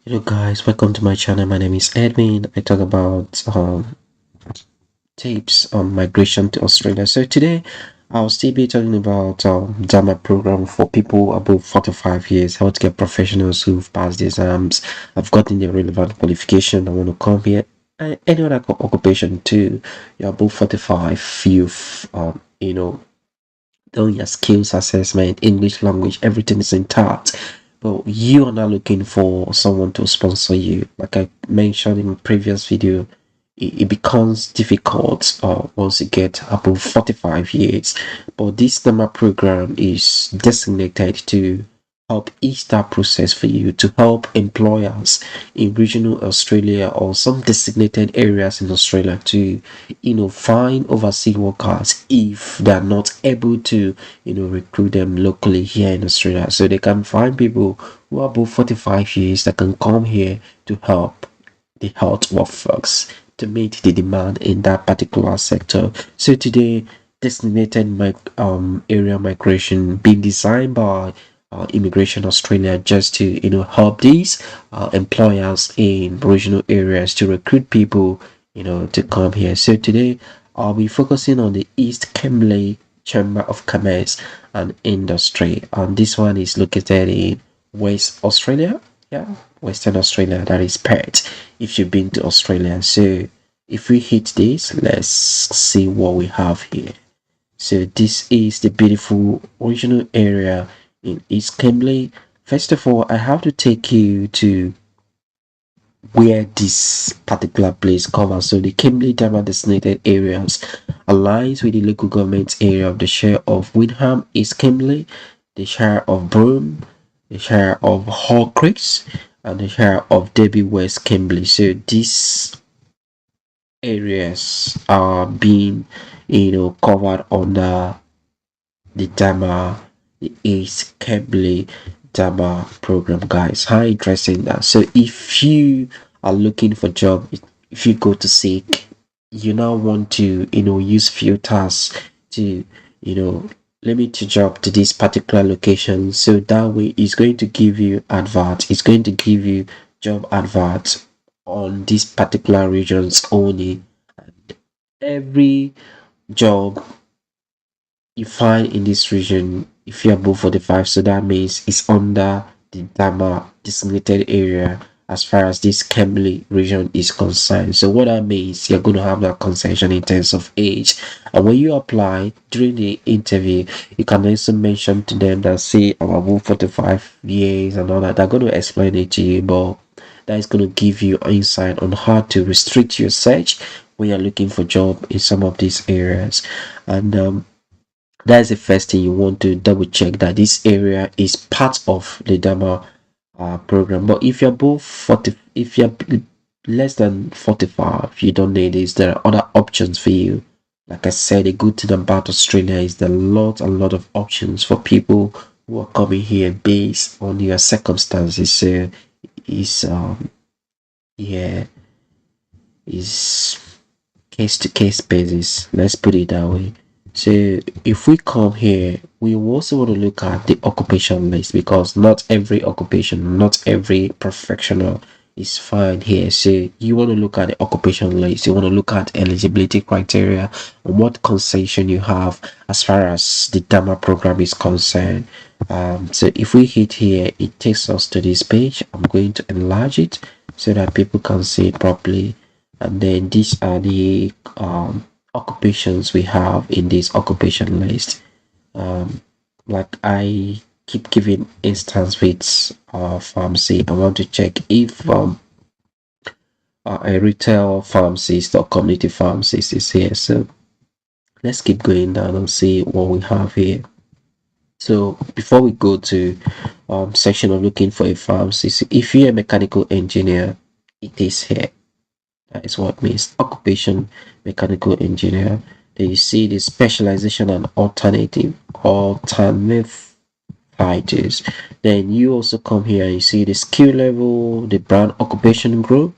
Hello guys, welcome to my channel. My name is Edwin. I talk about tips on migration to Australia. So today I'll still be talking about DAMA program for people above 45 years, healthcare professionals who've passed the exams, have gotten the relevant qualification, and want to come here. And any other occupation too. You're above 45, you've done your skills assessment, English language, everything is intact. But you are not looking for someone to sponsor you. Like I mentioned in previous video, it becomes difficult once you get above 45 years. But this summer program is designated to help ease that process for you, to help employers in regional Australia or some designated areas in Australia to find overseas workers if they're not able to recruit them locally here in Australia. So they can find people who are above 45 years that can come here to help the health workforce to meet the demand in that particular sector. So today, designated area migration being designed by Immigration Australia just to help these employers in regional areas to recruit people to come here. So today I'll be focusing on the East Kimberley Chamber of Commerce and Industry, and this one is located in West Australia. Yeah, Western Australia, that is Perth, if you've been to Australia. So if we hit this, let's see what we have here. So this is the beautiful original area in East Kimberley. First of all, I have to take you to where this particular place covers. So the Kimberley DAMA designated areas aligns with the local government area of the shire of Windham, East Kimberley, the shire of Broome, the shire of Hall Creeks, and the shire of Derby West Kimberley. So these areas are being covered under the DAMA, the East Kimberley DAMA program, guys. How interesting that. So if you are looking for job, if you go to seek, you now want to use filters to limit your job to this particular location. So that way it's going to give you advert, it's going to give you job adverts on these particular regions only. Every job you find in this region, if you're above 45, so that means it's under the DAMA designated area as far as this Kimberley region is concerned. So what that means, you're going to have that concession in terms of age. And when you apply during the interview, you can also mention to them that say I'm above 45 years and all that. They're going to explain it to you, but that is going to give you insight on how to restrict your search when you're looking for job in some of these areas. And that's the first thing you want to double check, that this area is part of the DAMA program. But if you're above 40, if you're less than 45, you don't need this. There are other options for you. Like I said, the good thing about Australia is there are a lot of options for people who are coming here based on your circumstances. So it's yeah, is case to case basis. Let's put it that way. So if we come here, we also want to look at the occupation list, because not every occupation, not every professional is found here. So you want to look at the occupation list, you want to look at eligibility criteria and what concession you have as far as the DAMA program is concerned. So if we hit here, it takes us to this page. I'm going to enlarge it so that people can see it properly. And then these are the occupations we have in this occupation list. Like I keep giving instance with pharmacy. I want to check if a retail pharmacist or community pharmacist is here. So let's keep going down and see what we have here. So before we go to section of looking for a pharmacist, if you're a mechanical engineer, it is here. That is what means occupation mechanical engineer. Then you see the specialization and alternative titles. Then you also come here and you see the skill level, the brand occupation group.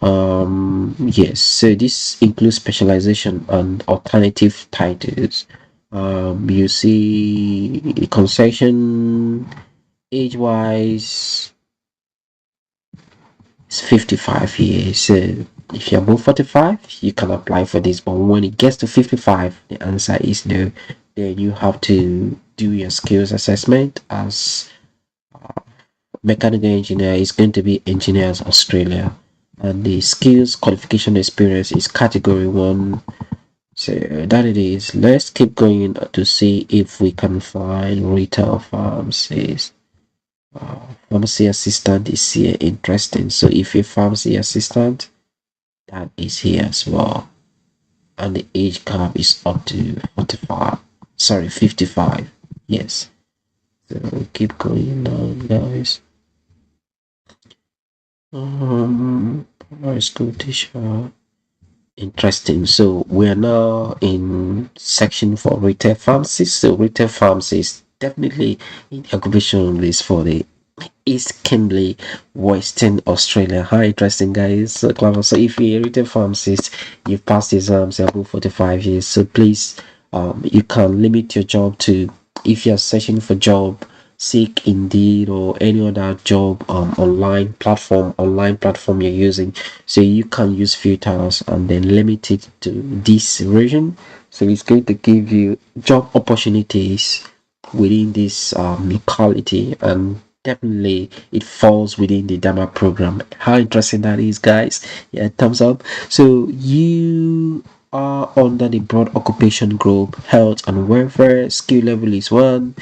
Yes, so this includes specialization and alternative titles. You see the concession age wise, is 55 years. So if you're above 45, you can apply for this. But when it gets to 55, the answer is no. Then you have to do your skills assessment as mechanical engineer. Is going to be engineers Australia, and the skills qualification experience is category one. So that it is. Let's keep going to see if we can find retail pharmacies. Pharmacy assistant is here. Interesting. So if you're pharmacy assistant, that is here as well. And the age cap is up to 45. Sorry, 55. Yes. So keep going on, guys. Primary school teacher. Interesting. So we are now in section for retail pharmacies. So retail pharmacies definitely in the occupation list for the East Kimberley, Western Australia. How interesting, guys. So clever. So if you're a retail pharmacist, you've passed the exams, you're above 45 years. So please, you can limit your job to, if you're searching for job, seek Indeed or any other job online platform you're using. So you can use filters and then limit it to this region. So it's going to give you job opportunities within this locality, and definitely it falls within the DAMA program. How interesting that is, guys. Yeah, thumbs up. So you are under the broad occupation group health and welfare. Skill level is 1.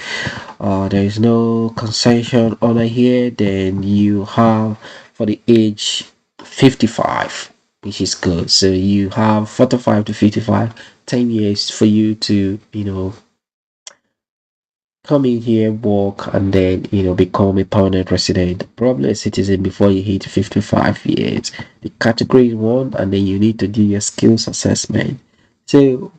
There is no concession under here. Then you have for the age 55, which is good. So you have 45 to 55, 10 years for you to come in here, work, and then become a permanent resident, probably a citizen before you hit 55 years. The category is 1, and then you need to do your skills assessment. So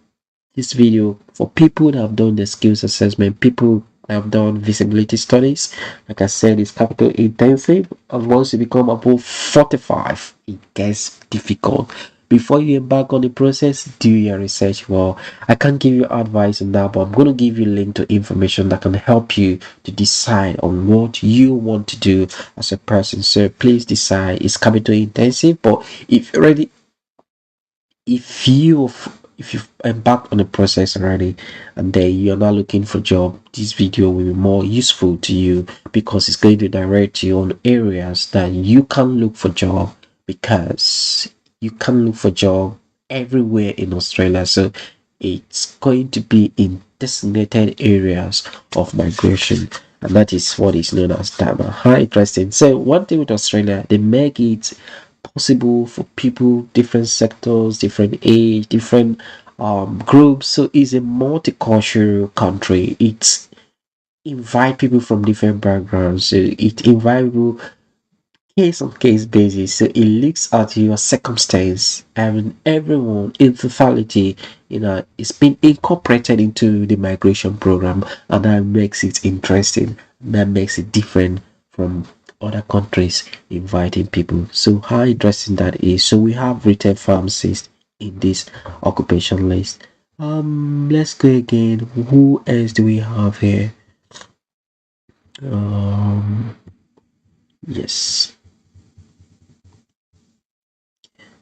this video for people that have done the skills assessment, people that have done visibility studies, like I said, it's capital intensive, and once you become above 45, it gets difficult. Before you embark on the process, do your research. Well, I can't give you advice on that, but I'm going to give you a link to information that can help you to decide on what you want to do as a person. So please decide. It's capital intensive, but if you're ready, if you've embarked on the process already and then you're not looking for job, this video will be more useful to you because it's going to direct you on areas that you can look for job, because you can look for job everywhere in Australia. So it's going to be in designated areas of migration, and that is what is known as DAMA. How interesting. So one thing with Australia, they make it possible for people, different sectors, different age, different groups. So it's a multicultural country. It's invite people from different backgrounds. So it invite people case on case basis. So it looks at your circumstance, and everyone in totality, it's been incorporated into the migration program, and that makes it interesting. That makes it different from other countries inviting people. So how interesting that is. So we have retail pharmacists in this occupation list. Let's go again. Who else do we have here? Yes.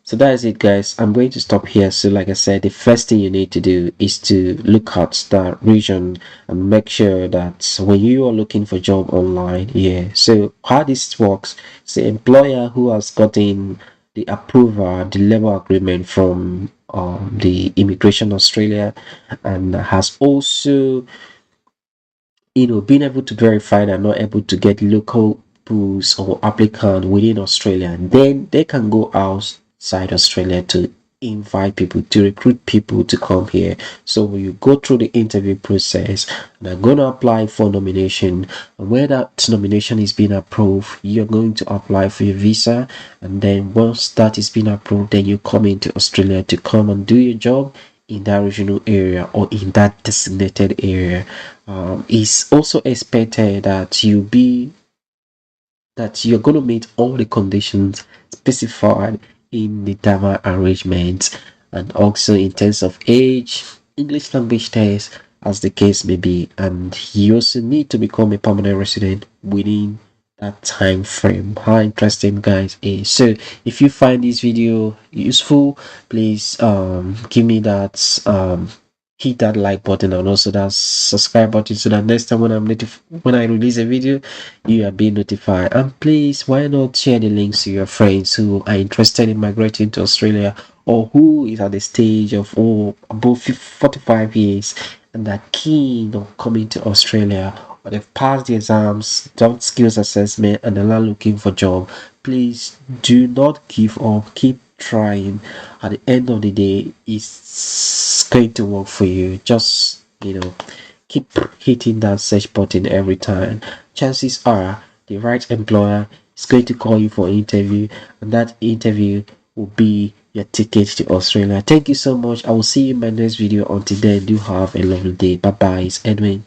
So that is it, guys. I'm going to stop here. So like I said, the first thing you need to do is to look at that region and make sure that when you are looking for job online, yeah. So how this works, the employer who has gotten the approval, the labor agreement from the Immigration Australia, and has also being able to verify they're not able to get local pools or applicant within Australia, then they can go outside Australia to invite people, to recruit people to come here. So when you go through the interview process, they're going to apply for nomination, and where that nomination is being approved, you're going to apply for your visa, and then once that is being approved, then you come into Australia to come and do your job in that regional area or in that designated area. It's also expected that you're going to meet all the conditions specified in the DAMA arrangements, and also in terms of age, English language test, as the case may be. And you also need to become a permanent resident within that time frame. How interesting, guys, is. So if you find this video useful, please give me that hit that like button and also that subscribe button, so that next time when when I release a video, you are being notified. And please, why not share the links to your friends who are interested in migrating to Australia, or who is at the stage of above 45 years and are keen on coming to Australia, or they've passed the exams, done skills assessment, and are now looking for job. Please do not give up. Keep trying. At the end of the day, it's going to work for you. Just keep hitting that search button every time. Chances are the right employer is going to call you for an interview, and that interview will be your ticket to Australia. Thank you so much. I will see you in my next video. Until then, do have a lovely day. Bye bye. It's Edwin.